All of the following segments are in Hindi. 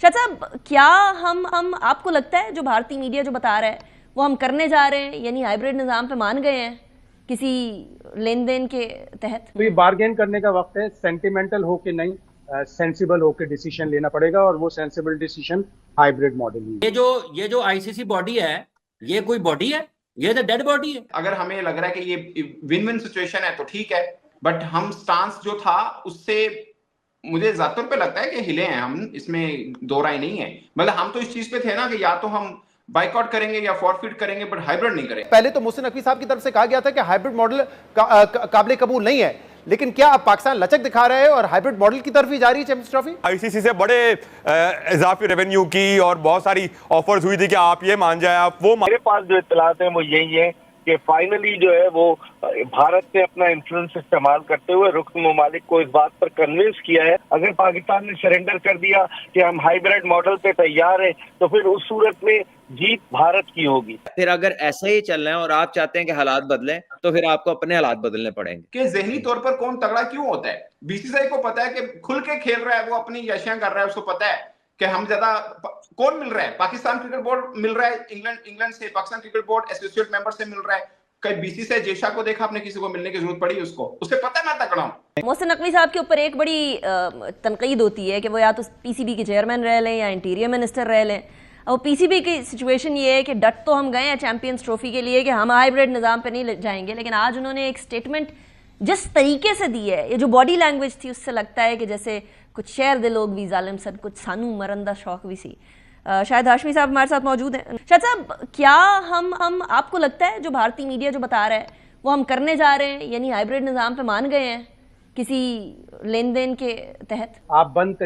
शायद साहब, क्या हम आपको लगता है जो भारतीय मीडिया जो बता रहा है वो हम करने जा रहे हैं, यानी हाइब्रिड निज़ाम पे मान गए हैं किसी लेन देन के तहत? तो ये बार्गेन करने का वक्त है, सेंटिमेंटल होके नहीं, सेंसिबल होके डिसीजन लेना पड़ेगा, और वो सेंसिबल डिसीजन हाइब्रिड मॉडल ही है। ये जो आईसीसी बॉडी है, ये कोई बॉडी है? ये तो डेड बॉडी है। अगर हमें लग रहा है कि ये विन विन सिचुएशन है तो ठीक है, बट हम स्टांस जो था उससे मुझे ज्यादा तौर पे लगता है कि हिले हैं हम, इसमें दो राय नहीं है। मतलब हम तो इस चीज पे थे ना कि या तो हम बाइकआउट करेंगे या फॉरफिट करेंगे, बट हाइब्रिड नहीं करेंगे। पहले तो मोहसिन नकवी साहब की तरफ से कहा गया था कि हाइब्रिड मॉडल काबिल कबूल नहीं है, लेकिन क्या अब पाकिस्तान लचक दिखा रहा है और हाइब्रिड मॉडल की तरफ ही जा रही है चैंपियंस ट्रॉफी? आईसीसी से बड़े इजाफी रेवेन्यू की और बहुत सारी ऑफर्स हुई थी कि आप ये मान जाए, आप वो मेरे पास जो इत्तलात है वो यही है कि फाइनली जो है वो भारत ने अपना इन्फ्लुएंस इस्तेमाल करते हुए रुकन ममालिक को इस बात पर कन्विंस किया है। अगर पाकिस्तान ने सरेंडर कर दिया कि हम हाइब्रिड मॉडल पे तैयार हैं, तो फिर उस सूरत में जीत भारत की होगी। फिर अगर ऐसा ही चल रहा है और आप चाहते हैं कि हालात बदलें, तो फिर आपको अपने हालात बदलने पड़ेंगे। कि जहनी तौर पर कौन तगड़ा क्यों होता है? बीसीसीआई को पता है कि खुल के खेल रहा है, वो अपनी यशियां कर रहा है, उसको पता है कि हम ज्यादा कौन मिल रहा है। पाकिस्तान क्रिकेट बोर्ड मिल रहा है, इंग्लैंड से Pakistan cricket board associate member से मिल रहा है। कई बीसीसीआई जेशा को देखा आपने, किसी को मिलने की जरूरत पड़ी उसको? उसे पता है मैं तगड़ा हूं। मोहसिन नकवी साहब के ऊपर एक बड़ी तनकीद होती है कि वो या तो पीसीबी के चेयरमैन रह लें या इंटीरियर मिनिस्टर रह लें। और पीसीबी की सिचुएशन ये है कि डट तो हम गए हैं चैंपियंस ट्रॉफी के लिए कि हम हाइब्रिड निज़ाम पे नहीं जाएंगे, लेकिन आज उन्होंने एक स्टेटमेंट जिस तरीके से दी है, ये जो बॉडी लैंग्वेज थी, उससे लगता है कि जैसे कुछ शेर दे लोग भी जालिम सन, कुछ सानू मरंदा शौक भी सी। शायद हाशमी साहब हमारे साथ मौजूद हैं। शायद साहब, क्या हम आपको लगता है जो भारतीय मीडिया जो बता रहा है वो हम करने जा रहे हैं, यानी हाइब्रिड निज़ाम पे मान गए हैं किसी लेन देन के तहत? आप बंद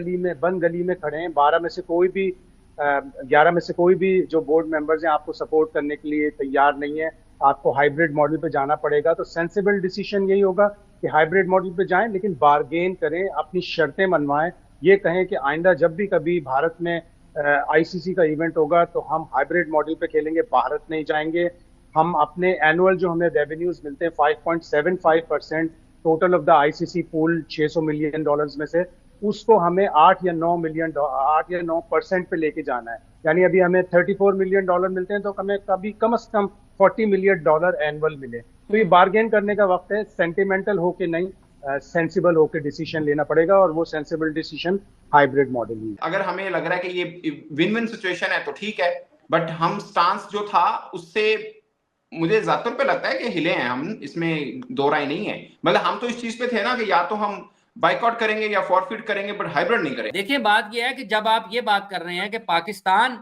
गली में खड़े हैं, 12 में से कोई भी 11 में से कोई भी जो बोर्ड मेंबर्स हैं आपको सपोर्ट करने के लिए तैयार नहीं है। आपको हाइब्रिड मॉडल पे जाना पड़ेगा, तो सेंसिबल डिसीजन यही होगा कि हाइब्रिड मॉडल पे जाएं, लेकिन बार्गेन करें, अपनी शर्तें मनवाएं। ये कहें कि आइंदा जब भी कभी भारत में आईसीसी का इवेंट होगा तो हम हाइब्रिड मॉडल पे खेलेंगे, भारत नहीं जाएंगे। हम अपने एनुअल जो हमें रेवेन्यूज मिलते हैं 5.75% total of the ICC pool $600 million में से, उसको हमें 8 या 9% पे लेके जाना है। यानी अभी हमें $34 मिलियन मिलते हैं, तो हमें कभी कम से कम $40 मिलियन एनुअल मिले। तो ये बार्गेन करने का वक्त है, सेंटिमेंटल होके नहीं, सेंसिबल होके डिसीजन लेना पड़ेगा, और वो सेंसिबल डिसीजन हाइब्रिड मॉडल ही। अगर हमें लग रहा है कि ये विन विन सिचुएशन है तो ठीक है, बट हम स्टांस जो था उससे मुझे ज्यादा तौर पे लगता है कि हिले हैं हम, इसमें दो राय नहीं है। मतलब हम तो इस चीज पे थे ना कि या तो हम बाइकआउट करेंगे या फॉरफिट करेंगे, बट हाइब्रिड नहीं करेंगे। देखिए, बात यह है कि जब आप ये बात कर रहे हैं कि पाकिस्तान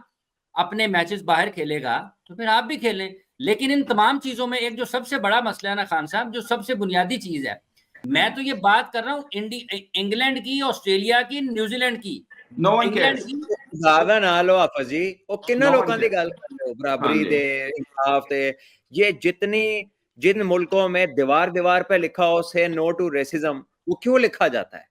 अपने मैचेस बाहर खेलेगा, तो फिर आप भी खेलें। लेकिन इन तमाम चीजों में एक जो सबसे बड़ा मसला है ना खान साहब, जो सबसे बुनियादी चीज है, मैं तो ये बात कर रहा हूँ इंग्लैंड की, ऑस्ट्रेलिया की, न्यूजीलैंड की। No one cares. ज्यादा ना लो आप जी, वो किन्ना लोगों की गल कर रहे हो, बराबरी दे, इंसाफ दे। ये जिन मुल्कों में दीवार दीवार पे लिखा हो से नो टू रेसिज्म, वो क्यों लिखा जाता है?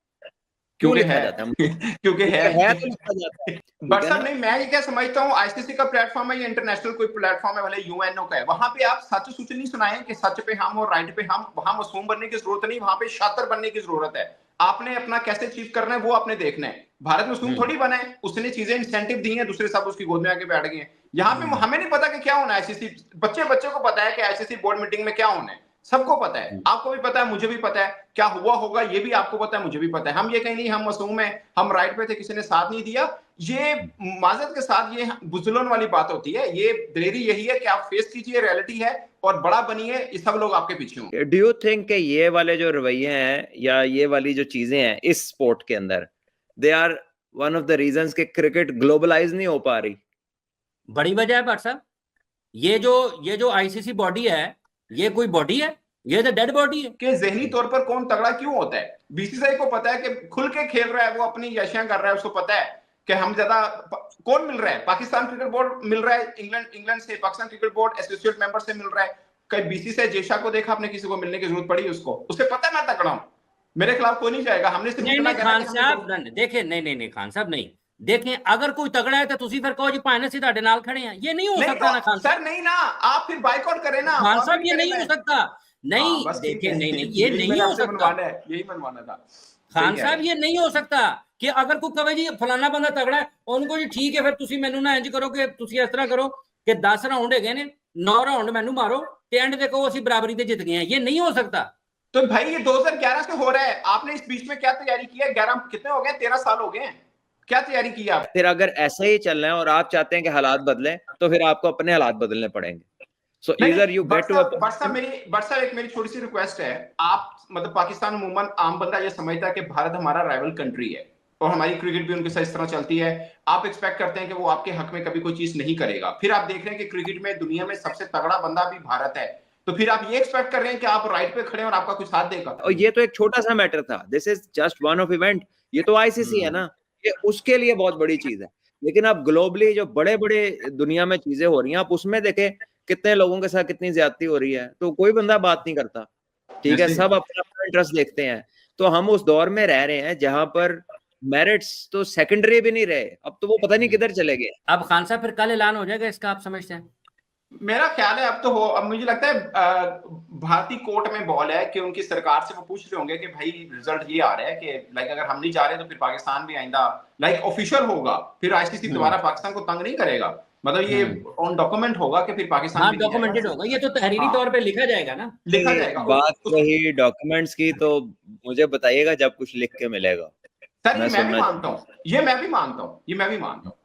क्यों लिखा जाता है? क्योंकि है तो लिखा जाता है। बट सर नहीं, मैं ये क्या समझता हूँ, आईसीसी का प्लेटफॉर्म है या इंटरनेशनल कोई प्लेटफॉर्म है, भले यूएनओ का है, वहां पे आप सच सूच नहीं सुनाए कि सच पे हम और राइट पे हम, वहां मासूम बनने की जरूरत नहीं, वहां पे शातिर बनने की जरूरत है। आपने अपना कैसे अचीव करना है वो आपने देखना है। भारत मासूम थोड़ी बना है, उसने चीजें इंसेंटिव दी हैं, दूसरे सब उसकी गोद में आके बैठ गए हैं। यहाँ पे हमें नहीं पता कि क्या होना है। आईसीसी बच्चे को पता है कि आईसीसी बोर्ड मीटिंग में क्या होना है, सबको पता है, आपको भी पता है, मुझे भी पता है, क्या हुआ होगा ये भी आपको पता है, मुझे भी पता है। हम ये कहीं नहीं हम मासूम है, हम राइट पे थे, किसी ने साथ नहीं दिया। ये माजरत के साथ ये बुजुर्गों वाली बात होती है। ये दिलेरी यही है कि आप फेस कीजिए, रियलिटी है, और बड़ा बनिए, ये सब लोग आपके पीछे होंगे। डू यू थिंक कि ये वाले जो रवैये हैं या ये वाली जो चीजें हैं इस स्पोर्ट के अंदर, they are one of the reasons कि क्रिकेट ग्लोबलाइज नहीं हो पा रही? बड़ी वजह है भाट साहब, ये जो आईसीसी बॉडी है, ये कोई बॉडी है? ये तो डेड बॉडी है। कि जहनी तौर पर कौन तगड़ा क्यों होता है? बीसीसीआई को पता है कि खुल के खेल रहा है, वो अपनी यशियां कर रहा है, उसको पता है कि हम ज्यादा कौन मिल रहा है। पाकिस्तान क्रिकेट बोर्ड मिल रहा है, इंग्लैंड से Pakistan cricket board associate member से मिल रहा है। कई बीसीसीआई जेशा को देखा आपने, किसी को मिलने की जरूरत पड़ी उसको? उसे पता है मैं तगड़ा हूं, मेरे खिलाफ कोई नहीं जाएगा। हमने सिर्फ नहीं खान साहब देखें, नहीं खान साहब नहीं देखें, अगर कोई तगड़ा है तो तुसी फिर कहो जी भाने से ਤੁਹਾਡੇ ਨਾਲ खड़े हैं, ये नहीं हो सकता ना खान सर। नहीं ना, आप फिर बाइकआउट करें ना खान साहब, ये नहीं हो सकता। नहीं देखें, नहीं ये नहीं हो सकता। यही मनवाना था। खान साहब ये नहीं हो सकता कि अगर कोई कहे जी फलाना बंदा तगड़ा है उनको जी ठीक है फिर तुसी मैनू ना इंज करो कि तुसी इस तरह करो कि 10 राउंड है ने 9 राउंड मैनू मारो ते एंड देखो असि बराबरी ते जित गए हैं। ये नहीं हो सकता। तो भाई ये 2011 से हो रहा है, आपने इस बीच में क्या तैयारी की है? 11 कितने हो गए? 13 साल हो गए हैं, क्या तैयारी की आप? फिर अगर ऐसा ही चल रहा है और आप चाहते हैं कि हालात बदलें तो फिर आपको अपने हालात बदलने पड़ेंगे। So either you get to एक मेरी छोटी सी रिक्वेस्ट है, आप मतलब पाकिस्तान अमूमन आम बंदा ये समझता है कि भारत हमारा राइवल कंट्री है और हमारी क्रिकेट भी उनके साथ इस तरह चलती है। आप एक्सपेक्ट करते हैं कि वो आपके हक में कभी कोई चीज नहीं करेगा। फिर आप देख रहे हैं कि क्रिकेट में दुनिया में सबसे तगड़ा बंदा भी भारत है, तो फिर आप ये एक्सपेक्ट कर रहे हैं कि आप राइट पे खड़े हैं और आपका कुछ साथ देगा। और ये तो एक छोटा सा मैटर था, this is just one of event. ये तो आईसीसी है ना, ये उसके लिए बहुत बड़ी चीज है। लेकिन अब ग्लोबली जो बड़े बड़े दुनिया में चीजें हो रही हैं, आप उसमें देखें कितने लोगों के साथ कितनी ज्यादती हो रही है, तो कोई बंदा बात नहीं करता। ठीक है, सब अपना अपना इंटरेस्ट देखते हैं। तो हम उस दौर में रह रहे हैं जहां पर मेरिट्स तो सेकेंडरी भी नहीं रहे, अब तो वो पता नहीं किधर चले गए। अब खान साहब फिर कल ऐलान हो जाएगा इसका, आप समझते हैं? मेरा ख्याल है अब तो हो, अब मुझे लगता है भारतीय कोर्ट में बॉल है कि उनकी सरकार से वो पूछ रहे होंगे कि भाई रिजल्ट ये आ रहा है कि लाइक अगर हम नहीं जा रहे तो फिर पाकिस्तान भी आइंदा लाइक ऑफिशियल होगा, फिर आईसीसी दोबारा पाकिस्तान को तंग नहीं करेगा। मतलब ये ऑन डॉक्यूमेंट होगा कि फिर पाकिस्तान हाँ, डॉक्यूमेंटेड होगा, ये तो तहरीरी तौर पे लिखा जाएगा ना, लिखा जाएगा। बात रही डॉक्यूमेंट्स की, तो मुझे बताइएगा जब कुछ लिख के मिलेगा। सर ये मैं भी मानता हूँ, ये मैं भी मानता हूँ, ये मैं भी मानता हूँ,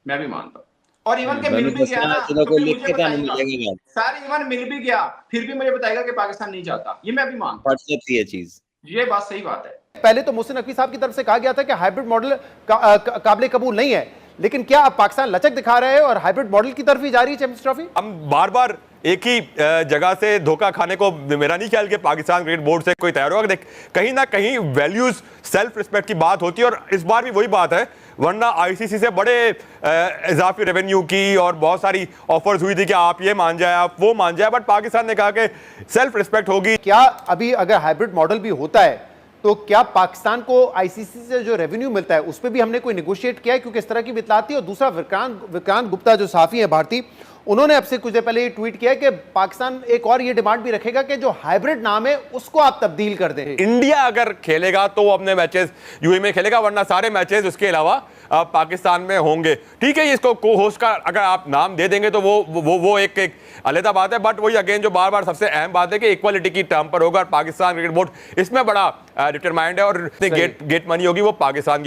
मैं भी मानता हूँ। और इवन के मिल भी गया ना तो फिर मुझे बताइएगा, सर इवन मिल भी गया फिर भी मुझे बताएगा कि पाकिस्तान नहीं जाता, ये मैं भी मानता हूँ। ये चीज, ये बात सही बात है। पहले तो मोहसिन नकवी साहब की तरफ से कहा गया था कि हाइब्रिड मॉडल काबिल कबूल नहीं है, लेकिन क्या अब पाकिस्तान लचक दिखा रहा है और हाइब्रिड मॉडल की तरफ ही जा रही है चैंपियंस ट्रॉफी? हम बार बार एक ही जगह से धोखा खाने को मेरा नहीं ख्याल कि पाकिस्तान क्रिकेट बोर्ड से कोई तैयार होगा। देख, कहीं ना कहीं वैल्यूज सेल्फ रिस्पेक्ट की बात होती है और इस बार भी वही बात है, वरना आईसीसी से बड़े इजाफी रेवेन्यू की और बहुत सारी ऑफर्स हुई थी कि आप ये मान जाए आप वो मान जाए, बट पाकिस्तान ने कहा कि सेल्फ रिस्पेक्ट होगी। क्या अभी अगर हाइब्रिड मॉडल भी होता है तो क्या पाकिस्तान को आईसीसी से जो रेवेन्यू मिलता है उस पर भी हमने कोई निगोशिएट किया है? क्योंकि इस तरह की इत्तलाती। और दूसरा, विक्रांत गुप्ता जो साफी है भारतीय, उन्होंने अब से कुछ देर पहले ये ट्वीट किया कि पाकिस्तान एक और ये डिमांड भी रखेगा कि जो हाइब्रिड नाम है उसको आप तब्दील कर दें। इंडिया अगर खेलेगा तो अपने मैचेस यूएई में खेलेगा, वरना सारे मैचेस उसके अलावा पाकिस्तान में होंगे। ठीक है, इसको को होस्ट का अगर आप नाम दे देंगे तो वो एक अलग बात है, बट वही अगेन जो बार बार सबसे अहम बात है कि इक्वालिटी की टर्म पर होगा और पाकिस्तान क्रिकेट बोर्ड इसमें बड़ा डिटरमाइंड है और गेट मनी होगी वो पाकिस्तान की।